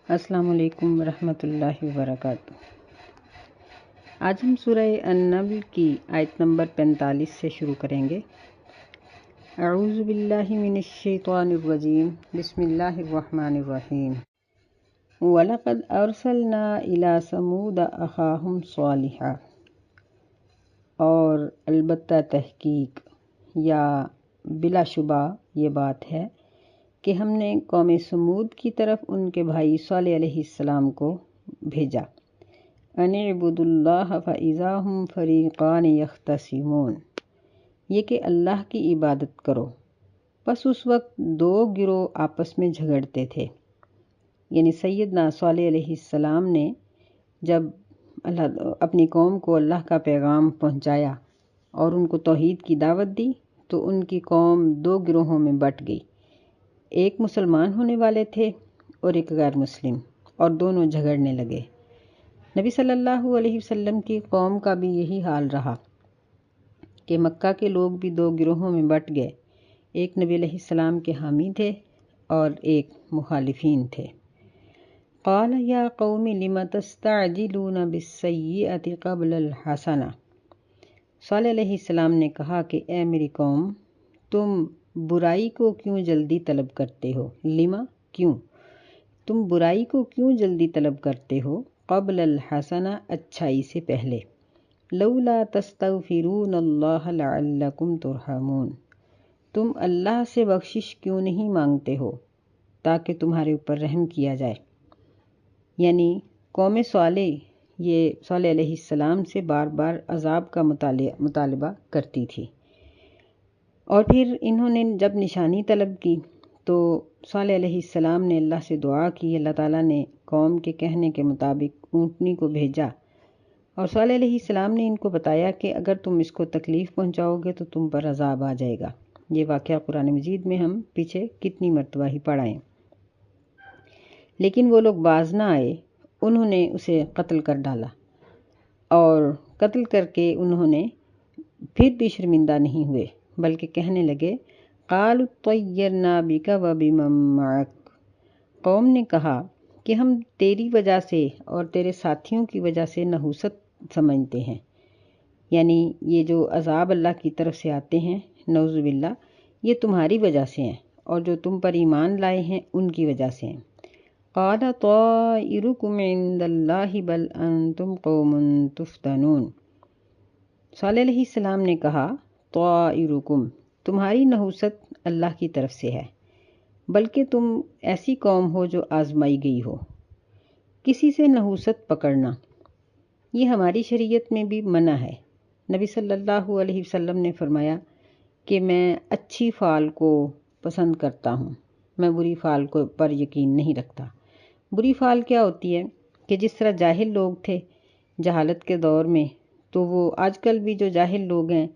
السلام علیکم ورحمۃ اللہ وبرکاتہ۔ آج ہم سورہ النمل کی آیت نمبر 45 سے شروع کریں گے۔ اعوذ باللہ من الشیطان الرجیم، بسم اللہ الرحمن الرحیم۔ وَلَقَدْ أَرْسَلْنَا إِلَى ثَمُودَ أَخَاهُمْ صَالِحًا، اور البتہ تحقیق یا بلا شبہ یہ بات ہے کہ ہم نے قوم سمود کی طرف ان کے بھائی صالح علیہ السلام کو بھیجا۔ ان اعبدوا اللہ فاذا هم فریقان یختصمون، یہ کہ اللہ کی عبادت کرو، بس اس وقت دو گروہ آپس میں جھگڑتے تھے۔ یعنی سیدنا صالح علیہ السلام نے جب اپنی قوم کو اللہ کا پیغام پہنچایا اور ان کو توحید کی دعوت دی تو ان کی قوم دو گروہوں میں بٹ گئی۔ ایک مسلمان ہونے والے تھے اور ایک غیر مسلم، اور دونوں جھگڑنے لگے۔ نبی صلی اللہ علیہ وسلم کی قوم کا بھی یہی حال رہا کہ مکہ کے لوگ بھی دو گروہوں میں بٹ گئے، ایک نبی علیہ السلام کے حامی تھے اور ایک مخالفین تھے۔ قال یا قوم لم تستعجلون بالسیئۃ قبل الحسنہ، صالح علیہ السلام نے کہا کہ اے میری قوم، تم برائی کو کیوں جلدی طلب کرتے ہو؟ لما، کیوں؟ تم برائی کو کیوں جلدی طلب کرتے ہو؟ قبل الحسنہ، اچھائی سے پہلے۔ لولا تستغفرون اللہ لعلکم ترحمون، تم اللہ سے بخشش کیوں نہیں مانگتے ہو تاکہ تمہارے اوپر رحم کیا جائے۔ یعنی قوم صالح یہ صالح علیہ السلام سے بار بار عذاب کا مطالبہ کرتی تھی، اور پھر انہوں نے جب نشانی طلب کی تو صالح علیہ السلام نے اللہ سے دعا کی۔ اللہ تعالیٰ نے قوم کے کہنے کے مطابق اونٹنی کو بھیجا، اور صالح علیہ السلام نے ان کو بتایا کہ اگر تم اس کو تکلیف پہنچاؤ گے تو تم پر عذاب آ جائے گا۔ یہ واقعہ قرآن مجید میں ہم پیچھے کتنی مرتبہ ہی پڑھائیں، لیکن وہ لوگ باز نہ آئے، انہوں نے اسے قتل کر ڈالا، اور قتل کر کے انہوں نے پھر بھی شرمندہ نہیں ہوئے، بلکہ کہنے لگے قالوا طیرنا بک وبمن معک، قوم نے کہا کہ ہم تیری وجہ سے اور تیرے ساتھیوں کی وجہ سے نحوست سمجھتے ہیں۔ یعنی یہ جو عذاب اللہ کی طرف سے آتے ہیں نعوذ باللہ، یہ تمہاری وجہ سے ہیں، اور جو تم پر ایمان لائے ہیں ان کی وجہ سے ہیں۔ قال طائرکم عند اللہ بل انتم قوم تفتنون، صالح علیہ السلام نے کہا طائرکم، تمہاری نحوست اللہ کی طرف سے ہے، بلکہ تم ایسی قوم ہو جو آزمائی گئی ہو۔ کسی سے نحوست پکڑنا یہ ہماری شریعت میں بھی منع ہے۔ نبی صلی اللہ علیہ وسلم نے فرمایا کہ میں اچھی فعل کو پسند کرتا ہوں، میں بری فعل کو پر یقین نہیں رکھتا۔ بری فعل کیا ہوتی ہے کہ جس طرح جاہل لوگ تھے جہالت کے دور میں، تو وہ آج کل بھی جو جاہل لوگ ہیں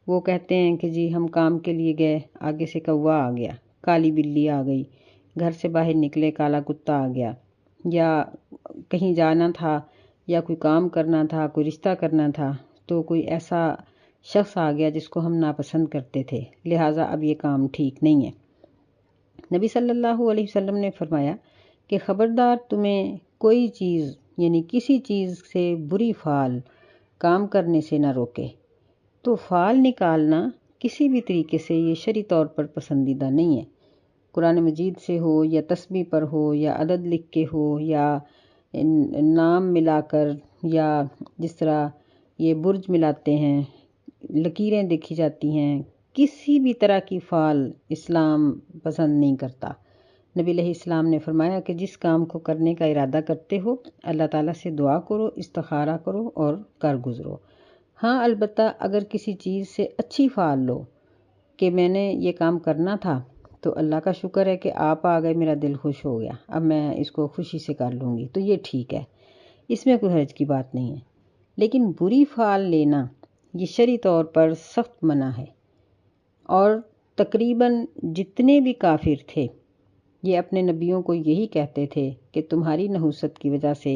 وہ کہتے ہیں کہ جی ہم کام کے لیے گئے، آگے سے کوا آ گیا، کالی بلی آ گئی، گھر سے باہر نکلے کالا کتا آ گیا، یا کہیں جانا تھا یا کوئی کام کرنا تھا، کوئی رشتہ کرنا تھا تو کوئی ایسا شخص آ گیا جس کو ہم ناپسند کرتے تھے، لہٰذا اب یہ کام ٹھیک نہیں ہے۔ نبی صلی اللہ علیہ وسلم نے فرمایا کہ خبردار تمہیں کوئی چیز یعنی کسی چیز سے بری فعل کام کرنے سے نہ روکے۔ تو فعل نکالنا کسی بھی طریقے سے یہ شرعی طور پر پسندیدہ نہیں ہے، قرآن مجید سے ہو یا تسبیح پر ہو یا عدد لکھ کے ہو یا نام ملا کر، یا جس طرح یہ برج ملاتے ہیں، لکیریں دیکھی جاتی ہیں، کسی بھی طرح کی فعل اسلام پسند نہیں کرتا۔ نبی علیہ السلام نے فرمایا کہ جس کام کو کرنے کا ارادہ کرتے ہو اللہ تعالیٰ سے دعا کرو، استخارہ کرو اور کر گزرو۔ ہاں البتہ اگر کسی چیز سے اچھی فعل لو کہ میں نے یہ کام کرنا تھا تو اللہ کا شکر ہے کہ آپ آ گئے، میرا دل خوش ہو گیا، اب میں اس کو خوشی سے کر لوں گی، تو یہ ٹھیک ہے، اس میں کوئی حرج کی بات نہیں ہے۔ لیکن بری فعل لینا یہ شرعی طور پر سخت منع ہے، اور تقریباً جتنے بھی کافر تھے یہ اپنے نبیوں کو یہی کہتے تھے کہ تمہاری نحوست کی وجہ سے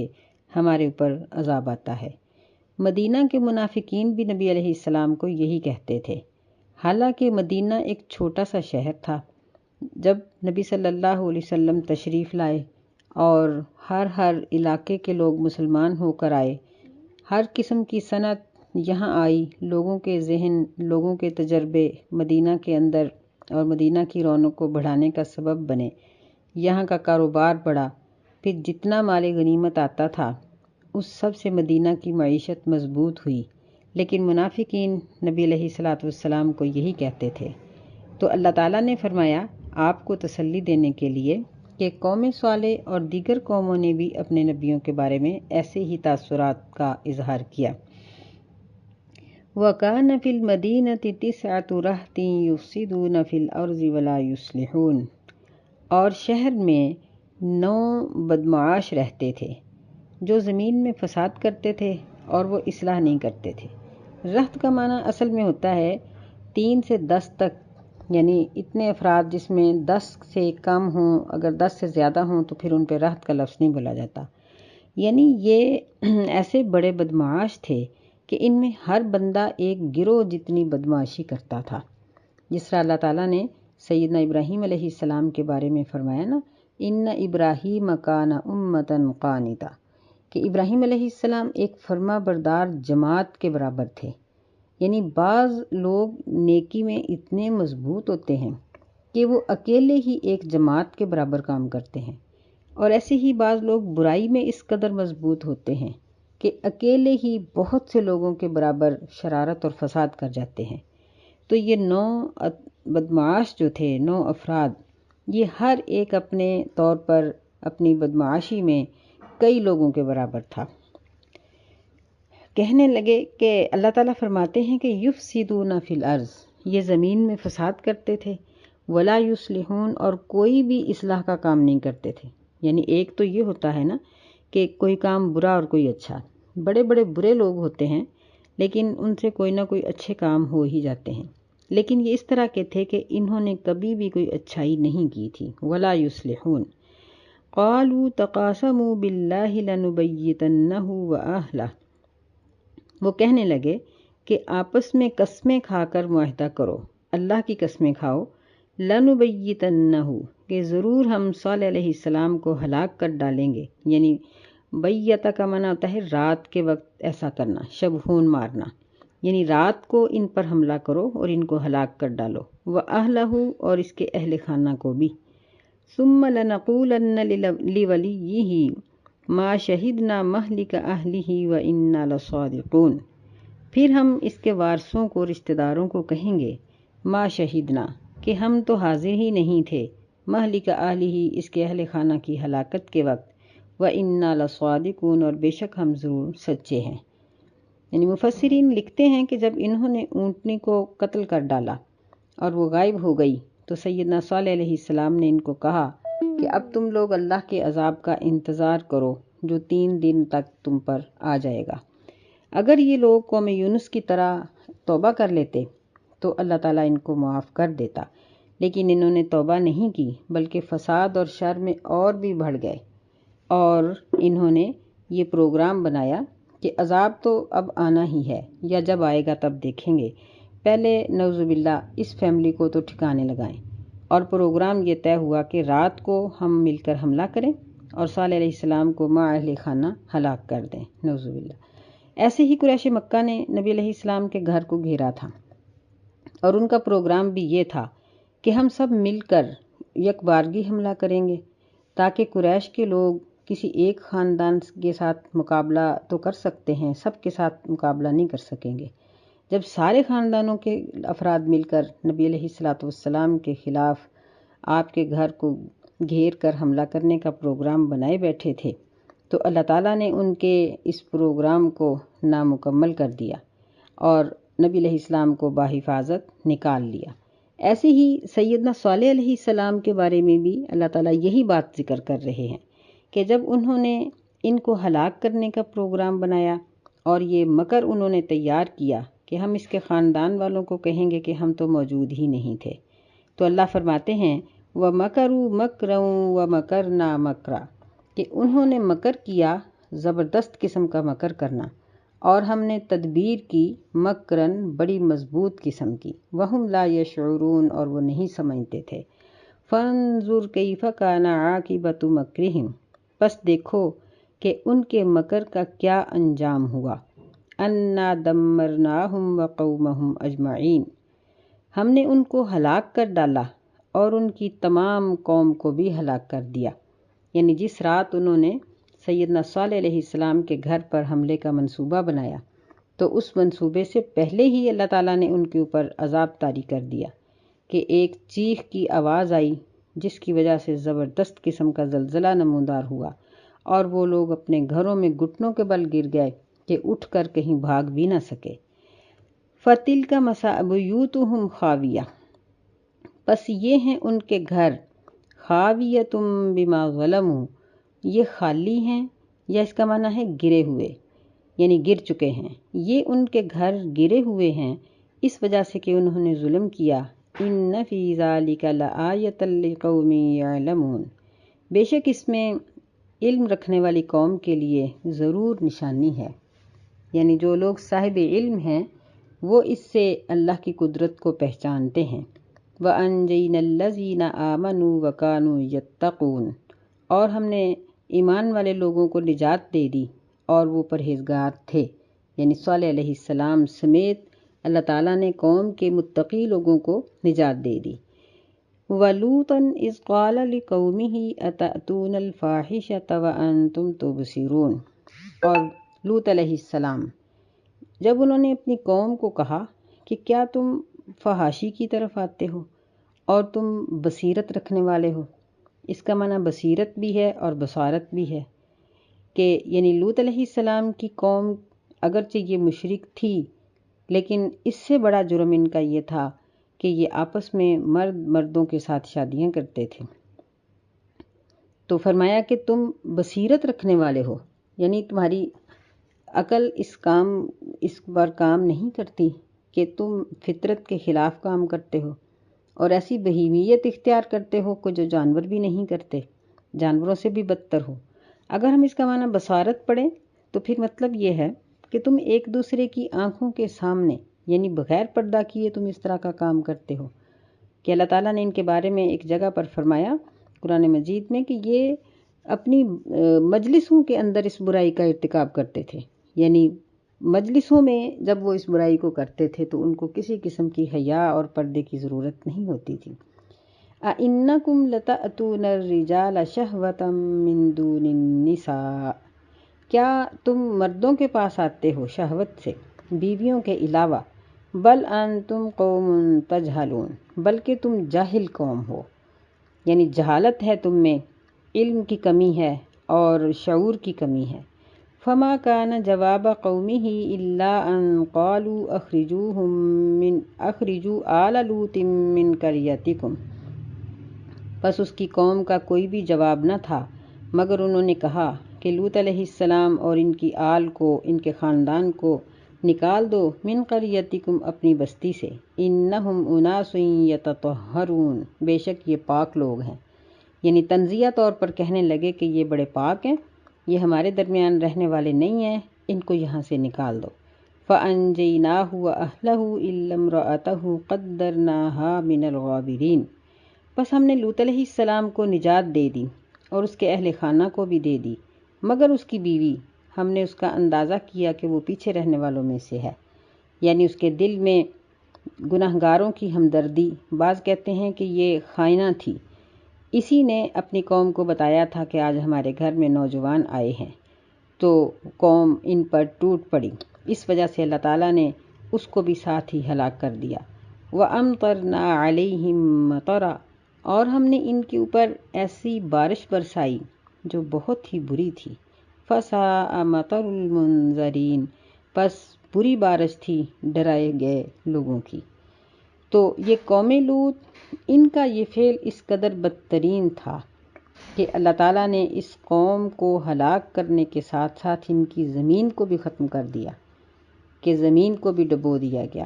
ہمارے اوپر عذاب آتا ہے۔ مدینہ کے منافقین بھی نبی علیہ السلام کو یہی کہتے تھے، حالانکہ مدینہ ایک چھوٹا سا شہر تھا۔ جب نبی صلی اللہ علیہ وسلم تشریف لائے اور ہر علاقے کے لوگ مسلمان ہو کر آئے۔ ہر قسم کی صنعت یہاں آئی، لوگوں کے ذہن، لوگوں کے تجربے مدینہ کے اندر اور مدینہ کی رونق کو بڑھانے کا سبب بنے۔ یہاں کا کاروبار بڑھا، پھر جتنا مال غنیمت آتا تھا اس سب سے مدینہ کی معیشت مضبوط ہوئی۔ لیکن منافقین نبی علیہ السلام کو یہی کہتے تھے۔ تو اللہ تعالیٰ نے فرمایا آپ کو تسلی دینے کے لیے کہ قوم صالح اور دیگر قوموں نے بھی اپنے نبیوں کے بارے میں ایسے ہی تاثرات کا اظہار کیا۔ وَكَانَ فِي الْمَدِينَةِ 9 رَهْطٍ يُفْسِدُونَ فِي الْأَرْضِ وَلَا يُصْلِحُونَ، اور شہر میں 9 بدمعاش رہتے تھے جو زمین میں فساد کرتے تھے اور وہ اصلاح نہیں کرتے تھے۔ رہط کا معنی اصل میں ہوتا ہے 3 سے 10 تک، یعنی اتنے افراد جس میں 10 سے کم ہوں، اگر 10 سے زیادہ ہوں تو پھر ان پہ رہط کا لفظ نہیں بولا جاتا۔ یعنی یہ ایسے بڑے بدمعاش تھے کہ ان میں ہر بندہ ایک گروہ جتنی بدمعاشی کرتا تھا۔ جس طرح اللہ تعالیٰ نے سیدنا ابراہیم علیہ السلام کے بارے میں فرمایا نا، ان ابراہیم کان امۃ قانتا، کہ ابراہیم علیہ السلام ایک فرما بردار جماعت کے برابر تھے۔ یعنی بعض لوگ نیکی میں اتنے مضبوط ہوتے ہیں کہ وہ اکیلے ہی ایک جماعت کے برابر کام کرتے ہیں، اور ایسے ہی بعض لوگ برائی میں اس قدر مضبوط ہوتے ہیں کہ اکیلے ہی بہت سے لوگوں کے برابر شرارت اور فساد کر جاتے ہیں۔ تو یہ 9 بدمعاش جو تھے، 9 افراد، یہ ہر ایک اپنے طور پر اپنی بدمعاشی میں کئی لوگوں کے برابر تھا۔ کہنے لگے کہ اللہ تعالیٰ فرماتے ہیں کہ یفسدون فی الارض، یہ زمین میں فساد کرتے تھے، ولا یصلحون، اور کوئی بھی اصلاح کا کام نہیں کرتے تھے۔ یعنی ایک تو یہ ہوتا ہے نا کہ کوئی کام برا اور کوئی اچھا، بڑے بڑے برے لوگ ہوتے ہیں لیکن ان سے کوئی نہ کوئی اچھے کام ہو ہی جاتے ہیں، لیکن یہ اس طرح کے تھے کہ انہوں نے کبھی بھی کوئی اچھائی نہیں کی تھی۔ ولا یصلحون، قالوا تقاسموا باللہ لنبیتنہ وأہلہ، وہ کہنے لگے کہ آپس میں قسمیں کھا کر معاہدہ کرو، اللہ کی قسمیں کھاؤ، لنبیتنہ، کہ ضرور ہم صالح علیہ السلام کو ہلاک کر ڈالیں گے۔ یعنی بیتہ کا معنی ہوتا ہے رات کے وقت ایسا کرنا، شبہون مارنا، یعنی رات کو ان پر حملہ کرو اور ان کو ہلاک کر ڈالو، وَأَهْلَهُ، اور اس کے اہل خانہ کو بھی۔ ثُمَّ لَنَقُولَنَّ لِوَلِيِّهِ مَا شَهِدْنَا مَهْلِكَ أَهْلِهِ وَإِنَّا لَصَادِقُونَ، پھر ہم اس کے وارثوں کو، رشتہ داروں کو کہیں گے، ما شہدنا، کہ ہم تو حاضر ہی نہیں تھے، مہلک اہلہ، اس کے اہل خانہ کی ہلاکت کے وقت، وَإِنَّا لَصَادِقُونَ، اور بے شک ہم ضرور سچے ہیں۔ یعنی مفسرین لکھتے ہیں کہ جب انہوں نے اونٹنی کو قتل کر ڈالا اور وہ غائب ہو گئی تو سیدنا صالح علیہ السلام نے ان کو کہا کہ اب تم لوگ اللہ کے عذاب کا انتظار کرو جو 3 دن تک تم پر آ جائے گا۔ اگر یہ لوگ قوم یونس کی طرح توبہ کر لیتے تو اللہ تعالیٰ ان کو معاف کر دیتا، لیکن انہوں نے توبہ نہیں کی بلکہ فساد اور شر میں اور بھی بڑھ گئے، اور انہوں نے یہ پروگرام بنایا کہ عذاب تو اب آنا ہی ہے، یا جب آئے گا تب دیکھیں گے، پہلے نعوذ باللہ اس فیملی کو تو ٹھکانے لگائیں۔ اور پروگرام یہ طے ہوا کہ رات کو ہم مل کر حملہ کریں اور صالح علیہ السلام کو مع اہل خانہ ہلاک کر دیں، نعوذ باللہ۔ ایسے ہی قریش مکہ نے نبی علیہ السلام کے گھر کو گھیرا تھا، اور ان کا پروگرام بھی یہ تھا کہ ہم سب مل کر یک بارگی حملہ کریں گے تاکہ قریش کے لوگ کسی ایک خاندان کے ساتھ مقابلہ تو کر سکتے ہیں، سب کے ساتھ مقابلہ نہیں کر سکیں گے۔ جب سارے خاندانوں کے افراد مل کر نبی علیہ السلام کے خلاف آپ کے گھر کو گھیر کر حملہ کرنے کا پروگرام بنائے بیٹھے تھے تو اللہ تعالیٰ نے ان کے اس پروگرام کو نامکمل کر دیا اور نبی علیہ السلام کو بحفاظت نکال لیا۔ ایسے ہی سیدنا صالح علیہ السلام کے بارے میں بھی اللہ تعالیٰ یہی بات ذکر کر رہے ہیں کہ جب انہوں نے ان کو ہلاک کرنے کا پروگرام بنایا اور یہ مکر انہوں نے تیار کیا کہ ہم اس کے خاندان والوں کو کہیں گے کہ ہم تو موجود ہی نہیں تھے، تو اللہ فرماتے ہیں وَمَكَرُوا مَكْرًا وَمَكَرْنَا مَكْرًا، کہ انہوں نے مکر کیا، زبردست قسم کا مکر کرنا، اور ہم نے تدبیر کی مکرن، بڑی مضبوط قسم کی، وَهُمْ لَا يَشْعُرُونَ، اور وہ نہیں سمجھتے تھے۔ فَانظُرْ كَيْفَ كَانَ عَاقِبَةُ مَكْرِهِمْ، پس دیکھو کہ ان کے مکر کا کیا انجام ہوا۔ انا دمرناہم وقومہم اجمعین، ہم نے ان کو ہلاک کر ڈالا اور ان کی تمام قوم کو بھی ہلاک کر دیا۔ یعنی جس رات انہوں نے سیدنا صالح علیہ السلام کے گھر پر حملے کا منصوبہ بنایا تو اس منصوبے سے پہلے ہی اللہ تعالیٰ نے ان کے اوپر عذاب طاری کر دیا کہ ایک چیخ کی آواز آئی جس کی وجہ سے زبردست قسم کا زلزلہ نمودار ہوا اور وہ لوگ اپنے گھروں میں گھٹنوں کے بل گر گئے کہ اٹھ کر کہیں بھاگ بھی نہ سکے۔ فَتِلْكَ مَصَابِيُّتُهُمْ خَاوِيَةٌ، پس یہ ہیں ان کے گھر، خاویۃ بما ظلموا، یہ خالی ہیں یا اس کا معنی ہے گرے ہوئے، یعنی گر چکے ہیں۔ یہ ان کے گھر گرے ہوئے ہیں اس وجہ سے کہ انہوں نے ظلم کیا۔ ان فی ذلک لآیۃ لقوم یعلمون، بے شک اس میں علم رکھنے والی قوم کے لیے ضرور نشانی ہے، یعنی جو لوگ صاحب علم ہیں وہ اس سے اللہ کی قدرت کو پہچانتے ہیں۔ وَأَنجَيْنَا الَّذِينَ آمَنُوا وَكَانُوا يَتَّقُونَ، اور ہم نے ایمان والے لوگوں کو نجات دے دی اور وہ پرہیزگار تھے، یعنی صالح علیہ السلام سمیت اللہ تعالیٰ نے قوم کے متقی لوگوں کو نجات دے دی۔ وَلُوطًا إِذْ قَالَ لِقَوْمِهِ أَتَأْتُونَ الْفَاحِشَةَ وَأَنْتُمْ تُبْصِرُونَ، اور لوط علیہ السلام جب انہوں نے اپنی قوم کو کہا کہ کیا تم فحاشی کی طرف آتے ہو اور تم بصیرت رکھنے والے ہو۔ اس کا معنی بصیرت بھی ہے اور بصارت بھی ہے کہ یعنی لوط علیہ السلام کی قوم اگرچہ یہ مشرک تھی لیکن اس سے بڑا جرم ان کا یہ تھا کہ یہ آپس میں مرد مردوں کے ساتھ شادیاں کرتے تھے۔ تو فرمایا کہ تم بصیرت رکھنے والے ہو، یعنی تمہاری عقل اس پر کام نہیں کرتی کہ تم فطرت کے خلاف کام کرتے ہو اور ایسی بہیمیت اختیار کرتے ہو کہ جو جانور بھی نہیں کرتے، جانوروں سے بھی بدتر ہو۔ اگر ہم اس کا معنی بصارت پڑھیں تو پھر مطلب یہ ہے کہ تم ایک دوسرے کی آنکھوں کے سامنے یعنی بغیر پردہ کیے تم اس طرح کا کام کرتے ہو کہ اللہ تعالیٰ نے ان کے بارے میں ایک جگہ پر فرمایا قرآن مجید میں کہ یہ اپنی مجلسوں کے اندر اس برائی کا ارتکاب کرتے تھے، یعنی مجلسوں میں جب وہ اس برائی کو کرتے تھے تو ان کو کسی قسم کی حیا اور پردے کی ضرورت نہیں ہوتی تھی۔ أَإِنَّكُمْ لَتَأْتُونَ الرِّجَالَ شَهْوَةً مِّن دُونِ النِّسَاءِ، کیا تم مردوں کے پاس آتے ہو شہوت سے بیویوں کے علاوہ؟ بل انتم قوم تجہلون، بلکہ تم جاہل قوم ہو، یعنی جہالت ہے تم میں، علم کی کمی ہے اور شعور کی کمی ہے۔ فما كان جواب قومه الا ان قالوا اخرجوا آل لوط من قريتكم، پس اس کی قوم کا کوئی بھی جواب نہ تھا مگر انہوں نے کہا کہ لوط علیہ السلام اور ان کی آل کو، ان کے خاندان کو نکال دو، من قریتکم اپنی بستی سے، انہم اناس یتطہرون، بے شک یہ پاک لوگ ہیں، یعنی تنزیہ طور پر کہنے لگے کہ یہ بڑے پاک ہیں، یہ ہمارے درمیان رہنے والے نہیں ہیں، ان کو یہاں سے نکال دو۔ فَأَنْجَيْنَاهُ وَأَهْلَهُ إِلَّا امْرَأَتَهُ قَدَّرْنَاهَا مِنَ الْغَابِرِينَ، پس ہم نے لوط علیہ السلام کو نجات دے دی اور اس کے اہل خانہ کو بھی دے دی، مگر اس کی بیوی ہم نے اس کا اندازہ کیا کہ وہ پیچھے رہنے والوں میں سے ہے، یعنی اس کے دل میں گناہگاروں کی ہمدردی، بعض کہتے ہیں کہ یہ خائنہ تھی، اسی نے اپنی قوم کو بتایا تھا کہ آج ہمارے گھر میں نوجوان آئے ہیں، تو قوم ان پر ٹوٹ پڑی، اس وجہ سے اللہ تعالیٰ نے اس کو بھی ساتھ ہی ہلاک کر دیا۔ وَأَمْطَرْنَا عَلَيْهِمْ مَطَرًا، اور ہم نے ان کے اوپر ایسی بارش برسائی جو بہت ہی بری تھی۔ فَسَاءَ مَطَرُ الْمُنذَرِينَ، پس بری بارش تھی ڈرائے گئے لوگوں کی۔ تو یہ قوم لوط، ان کا یہ فعل اس قدر بدترین تھا کہ اللہ تعالیٰ نے اس قوم کو ہلاک کرنے کے ساتھ ساتھ ان کی زمین کو بھی ختم کر دیا، کہ زمین کو بھی ڈبو دیا گیا،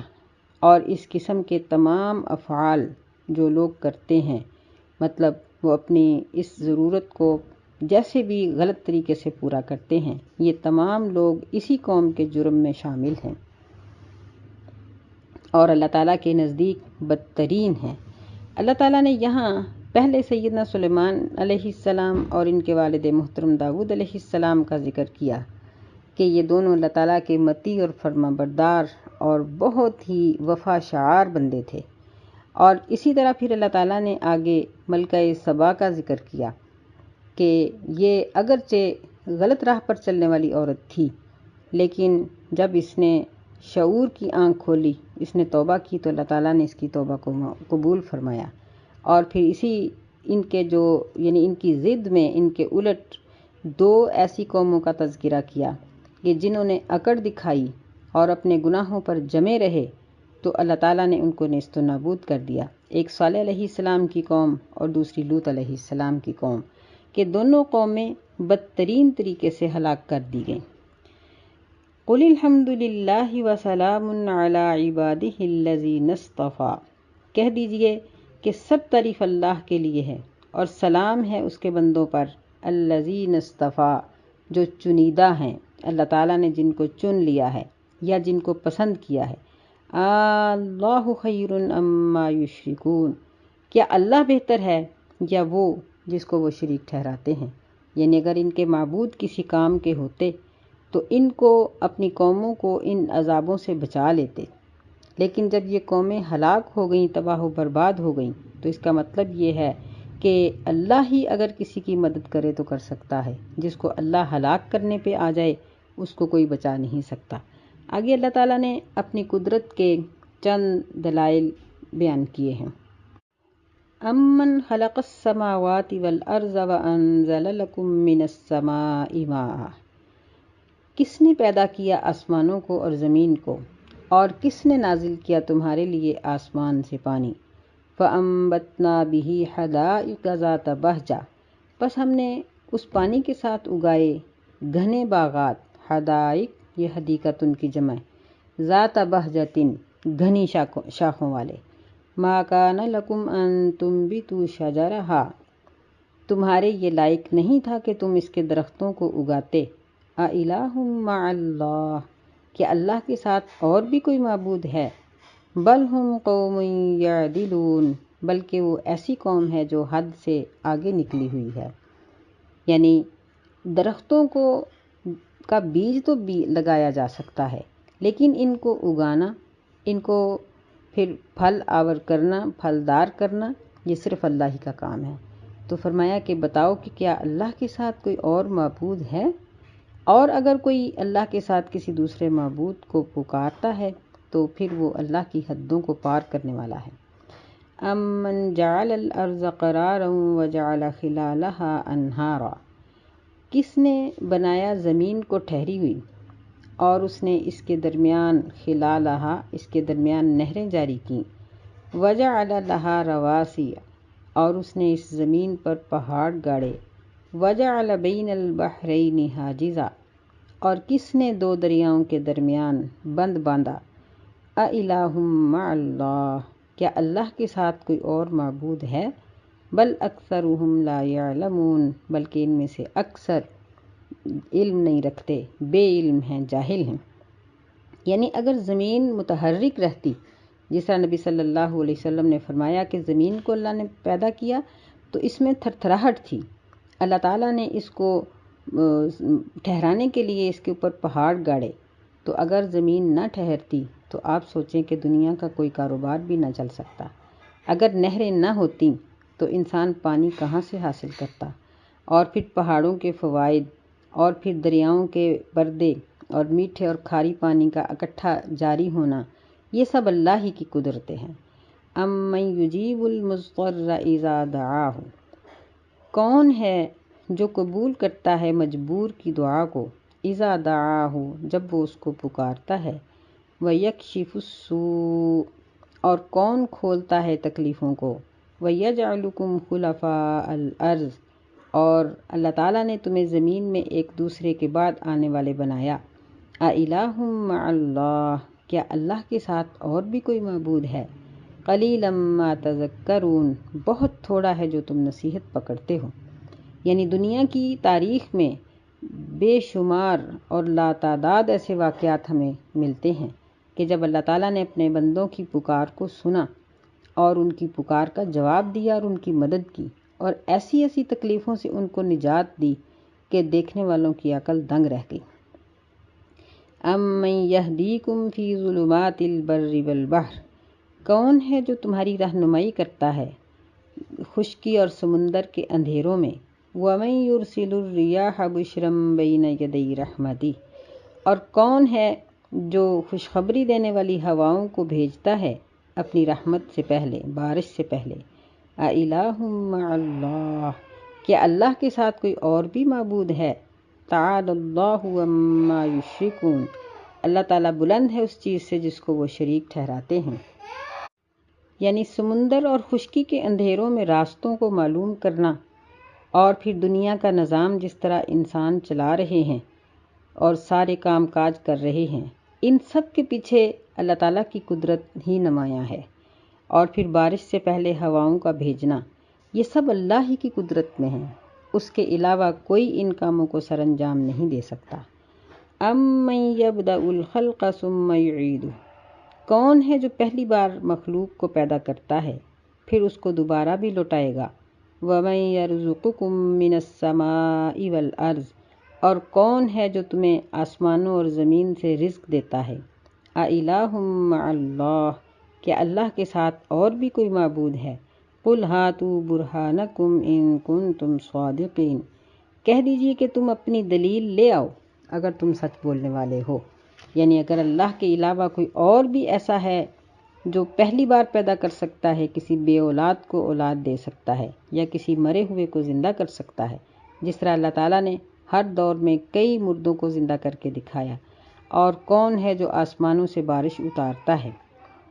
اور اس قسم کے تمام افعال جو لوگ کرتے ہیں، مطلب وہ اپنی اس ضرورت کو جیسے بھی غلط طریقے سے پورا کرتے ہیں، یہ تمام لوگ اسی قوم کے جرم میں شامل ہیں اور اللہ تعالیٰ کے نزدیک بدترین ہیں۔ اللہ تعالیٰ نے یہاں پہلے سیدنا سلیمان علیہ السلام اور ان کے والد محترم داؤد علیہ السلام کا ذکر کیا کہ یہ دونوں اللہ تعالیٰ کے مطیع اور فرما بردار اور بہت ہی وفا شعار بندے تھے۔ اور اسی طرح پھر اللہ تعالیٰ نے آگے ملکہ سبا کا ذکر کیا کہ یہ اگرچہ غلط راہ پر چلنے والی عورت تھی، لیکن جب اس نے شعور کی آنکھ کھولی، اس نے توبہ کی، تو اللہ تعالیٰ نے اس کی توبہ کو قبول فرمایا۔ اور پھر اسی ان کے ان کی ضد میں ان کے الٹ دو ایسی قوموں کا تذکرہ کیا کہ جنہوں نے اکڑ دکھائی اور اپنے گناہوں پر جمے رہے، تو اللہ تعالیٰ نے ان کو نیست و نابود کر دیا۔ ایک صالح علیہ السلام کی قوم اور دوسری لوط علیہ السلام کی قوم، کہ دونوں قومیں بدترین طریقے سے ہلاک کر دی گئیں۔ قُلِ الْحَمْدُ لِلَّهِ وَسَلَامٌ عَلَىٰ عِبَادِهِ الَّذِينَ اصْطَفَىٰ، کہہ دیجئے کہ سب تعریف اللہ کے لیے ہے اور سلام ہے اس کے بندوں پر، الَّذِينَ اصْطَفَىٰ، جو چنیدہ ہیں، اللہ تعالیٰ نے جن کو چن لیا ہے یا جن کو پسند کیا ہے۔ اللہ خیر اما یشرکون، کیا اللہ بہتر ہے یا وہ جس کو وہ شریک ٹھہراتے ہیں؟ یعنی اگر ان کے معبود کسی کام کے ہوتے تو ان کو اپنی قوموں کو ان عذابوں سے بچا لیتے، لیکن جب یہ قومیں ہلاک ہو گئیں، تباہ و برباد ہو گئیں، تو اس کا مطلب یہ ہے کہ اللہ ہی اگر کسی کی مدد کرے تو کر سکتا ہے، جس کو اللہ ہلاک کرنے پہ آ جائے اس کو کوئی بچا نہیں سکتا۔ آگے اللہ تعالیٰ نے اپنی قدرت کے چند دلائل بیان کیے ہیں۔ امن خلق السماوات والارض وانزل لکم من السماء ماء، کس نے پیدا کیا آسمانوں کو اور زمین کو، اور کس نے نازل کیا تمہارے لیے آسمان سے پانی؟ فَأَنبَتْنَا بِهِ حَدَائِقَ ذَاتَ بَهْجَةٍ، پس ہم نے اس پانی کے ساتھ اگائے گھنے باغات، حدائق یہ حدیقتن کی جمع، ذات بہجتن گھنی شاخوں والے۔ ما کان لکم ان تنبتوا شجرہا، تمہارے یہ لائق نہیں تھا کہ تم اس کے درختوں کو اگاتے۔ اِلٰہٌ مع اللہ، کہ اللہ کے ساتھ اور بھی کوئی معبود ہے؟ بل ہم قوم یعدلون، بلکہ وہ ایسی قوم ہے جو حد سے آگے نکلی ہوئی ہے۔ یعنی درختوں کا بیج تو لگایا جا سکتا ہے، لیکن ان کو اگانا، ان کو پھر پھل آور کرنا، پھلدار کرنا، یہ صرف اللہ ہی کا کام ہے۔ تو فرمایا کہ بتاؤ کہ کیا اللہ کے ساتھ کوئی اور معبود ہے؟ اور اگر کوئی اللہ کے ساتھ کسی دوسرے معبود کو پکارتا ہے تو پھر وہ اللہ کی حدوں کو پار کرنے والا ہے۔ امن جعل الارض قرارا وجعل خلالها انہارا، کس نے بنایا زمین کو ٹھہری ہوئی اور اس نے اس کے درمیان خلالہا، اس کے درمیان نہریں جاری کیں، وجعل لها رواسی، اور اس نے اس زمین پر پہاڑ گاڑے، وجعل بین البحرین حاجزا، اور کس نے دو دریاؤں کے درمیان بند باندھا۔ اِلٰہٌ مع اللہ، کیا اللہ کے ساتھ کوئی اور معبود ہے؟ بل اکثرهم لا یعلمون، بلکہ ان میں سے اکثر علم نہیں رکھتے، بے علم ہیں، جاہل ہیں۔ یعنی اگر زمین متحرک رہتی، جس طرح نبی صلی اللہ علیہ وسلم نے فرمایا کہ زمین کو اللہ نے پیدا کیا تو اس میں تھر تھراہٹ تھی، اللہ تعالیٰ نے اس کو ٹھہرانے کے لیے اس کے اوپر پہاڑ گاڑے، تو اگر زمین نہ ٹھہرتی تو آپ سوچیں کہ دنیا کا کوئی کاروبار بھی نہ چل سکتا۔ اگر نہریں نہ ہوتیں تو انسان پانی کہاں سے حاصل کرتا؟ اور پھر پہاڑوں کے فوائد، اور پھر دریاؤں کے پردے، اور میٹھے اور کھاری پانی کا اکٹھا جاری ہونا، یہ سب اللہ ہی کی قدرتیں ہیں۔ امن یجیب المضطر اذا دعاہ، کون ہے جو قبول کرتا ہے مجبور کی دعا کو، اذا دعاہ جب وہ اس کو پکارتا ہے، ویکشف السوء اور کون کھولتا ہے تکلیفوں کو، ویجعلکم خلفاء الارض اور اللہ تعالیٰ نے تمہیں زمین میں ایک دوسرے کے بعد آنے والے بنایا۔ اِلٰہٌ مع اللہ، کیا اللہ کے ساتھ اور بھی کوئی معبود ہے؟ قلیلا ما تذکرون، بہت تھوڑا ہے جو تم نصیحت پکڑتے ہو۔ یعنی دنیا کی تاریخ میں بے شمار اور لاتعداد ایسے واقعات ہمیں ملتے ہیں کہ جب اللہ تعالیٰ نے اپنے بندوں کی پکار کو سنا اور ان کی پکار کا جواب دیا اور ان کی مدد کی، اور ایسی ایسی تکلیفوں سے ان کو نجات دی کہ دیکھنے والوں کی عقل دنگ رہ گئی۔ امن یہدیکم فی ظلمات البر والبحر، کون ہے جو تمہاری رہنمائی کرتا ہے خشکی اور سمندر کے اندھیروں میں؟ وَمَن يُرْسِلُ الرِّيَاحَ بُشْرًا بَيْنَ يَدَيْ رَحْمَتِهِ، اور کون ہے جو خوشخبری دینے والی ہواؤں کو بھیجتا ہے اپنی رحمت سے پہلے، بارش سے پہلے۔ أَإِلَٰهٌ مَّعَ اللَّهِ، کیا اللہ کے ساتھ کوئی اور بھی معبود ہے؟ تَعَالَى اللَّهُ عَمَّا يُشْرِكُونَ، اللہ تعالیٰ بلند ہے اس چیز سے جس کو وہ شریک ٹھہراتے ہیں۔ یعنی سمندر اور خشکی کے اندھیروں میں راستوں کو معلوم کرنا، اور پھر دنیا کا نظام جس طرح انسان چلا رہے ہیں اور سارے کام کاج کر رہے ہیں، ان سب کے پیچھے اللہ تعالیٰ کی قدرت ہی نمایاں ہے۔ اور پھر بارش سے پہلے ہواؤں کا بھیجنا، یہ سب اللہ ہی کی قدرت میں ہے، اس کے علاوہ کوئی ان کاموں کو سر انجام نہیں دے سکتا۔ أَمَّن يَبْدَأُ الْخَلْقَ ثُمَّ يُعِيدُهُ، کون ہے جو پہلی بار مخلوق کو پیدا کرتا ہے پھر اس کو دوبارہ بھی لوٹائے گا؟ وَمَن يَرْزُقُكُم مِّنَ السَّمَاءِ وَالْأَرْضِ، اور کون ہے جو تمہیں آسمانوں اور زمین سے رزق دیتا ہے؟ أَإِلَٰهٌ مَّعَ اللَّهِ، کیا اللہ کے ساتھ اور بھی کوئی معبود ہے؟ قُلْ هَاتُوا بُرْهَانَكُمْ إِن كُنتُمْ صَادِقِينَ، کہہ دیجئے کہ تم اپنی دلیل لے آؤ اگر تم سچ بولنے والے ہو۔ یعنی اگر اللہ کے علاوہ کوئی اور بھی ایسا ہے جو پہلی بار پیدا کر سکتا ہے، کسی بے اولاد کو اولاد دے سکتا ہے، یا کسی مرے ہوئے کو زندہ کر سکتا ہے، جس طرح اللہ تعالیٰ نے ہر دور میں کئی مردوں کو زندہ کر کے دکھایا، اور کون ہے جو آسمانوں سے بارش اتارتا ہے؟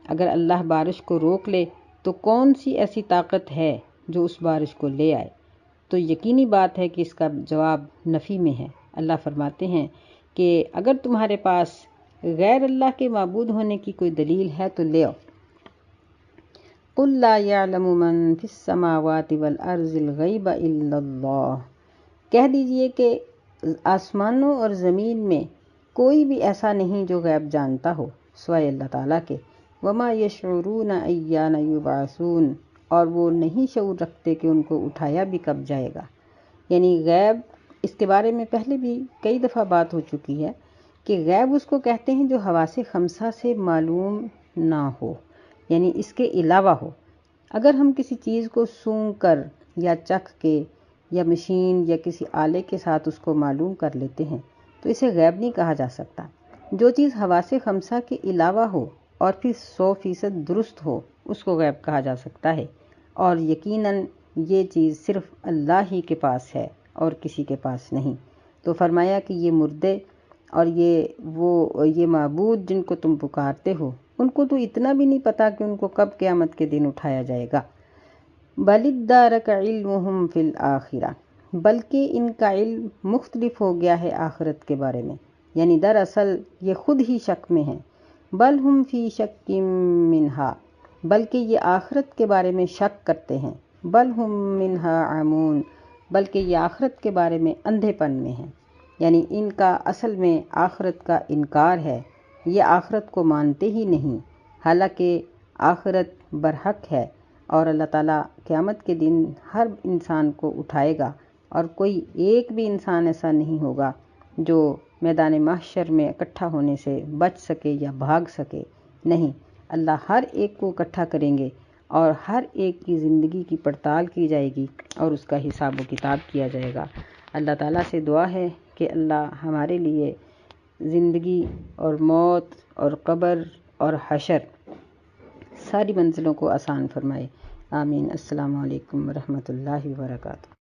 اگر اللہ بارش کو روک لے تو کون سی ایسی طاقت ہے جو اس بارش کو لے آئے؟ تو یقینی بات ہے کہ اس کا جواب نفی میں ہے۔ اللہ فرماتے ہیں کہ اگر تمہارے پاس غیر اللہ کے معبود ہونے کی کوئی دلیل ہے تو لے آؤ۔ قُل لَّا يَعْلَمُ مَن فِي السَّمَاوَاتِ وَالْأَرْضِ الْغَيْبَ إِلَّا اللَّهُ، کہہ دیجئے کہ آسمانوں اور زمین میں کوئی بھی ایسا نہیں جو غیب جانتا ہو سوائے اللہ تعالیٰ کے۔ وَمَا يَشْعُرُونَ أَيَّانَ يُبْعَثُونَ، اور وہ نہیں شعور رکھتے کہ ان کو اٹھایا بھی کب جائے گا۔ یعنی غیب، اس کے بارے میں پہلے بھی کئی دفعہ بات ہو چکی ہے کہ غیب اس کو کہتے ہیں جو حواس خمسہ سے معلوم نہ ہو، یعنی اس کے علاوہ ہو۔ اگر ہم کسی چیز کو سونگھ کر یا چکھ کے یا مشین یا کسی آلے کے ساتھ اس کو معلوم کر لیتے ہیں تو اسے غیب نہیں کہا جا سکتا۔ جو چیز حواس خمسہ کے علاوہ ہو اور پھر 100% درست ہو اس کو غیب کہا جا سکتا ہے، اور یقیناً یہ چیز صرف اللہ ہی کے پاس ہے اور کسی کے پاس نہیں۔ تو فرمایا کہ یہ مردے اور یہ معبود جن کو تم پکارتے ہو، ان کو تو اتنا بھی نہیں پتا کہ ان کو کب قیامت کے دن اٹھایا جائے گا۔ بَلِ ادَّارَكَ عِلْمُهُمْ فِي الْآخِرَةِ، بلکہ ان کا علم مختلف ہو گیا ہے آخرت کے بارے میں، یعنی دراصل یہ خود ہی شک میں ہیں۔ بَلْ هُمْ فِي شَكٍّ مِّنْهَا، بلکہ یہ آخرت کے بارے میں شک کرتے ہیں۔ بَلْ هُمْ مِنْهَا عَمُونَ، بلکہ یہ آخرت کے بارے میں اندھے پن میں ہیں، یعنی ان کا اصل میں آخرت کا انکار ہے، یہ آخرت کو مانتے ہی نہیں، حالانکہ آخرت برحق ہے، اور اللہ تعالیٰ قیامت کے دن ہر انسان کو اٹھائے گا، اور کوئی ایک بھی انسان ایسا نہیں ہوگا جو میدان محشر میں اکٹھا ہونے سے بچ سکے یا بھاگ سکے۔ نہیں، اللہ ہر ایک کو اکٹھا کریں گے اور ہر ایک کی زندگی کی پڑتال کی جائے گی اور اس کا حساب و کتاب کیا جائے گا۔ اللہ تعالیٰ سے دعا ہے کہ اللہ ہمارے لیے زندگی اور موت اور قبر اور حشر ساری منزلوں کو آسان فرمائے۔ آمین۔ السلام علیکم ورحمۃ اللہ وبرکاتہ۔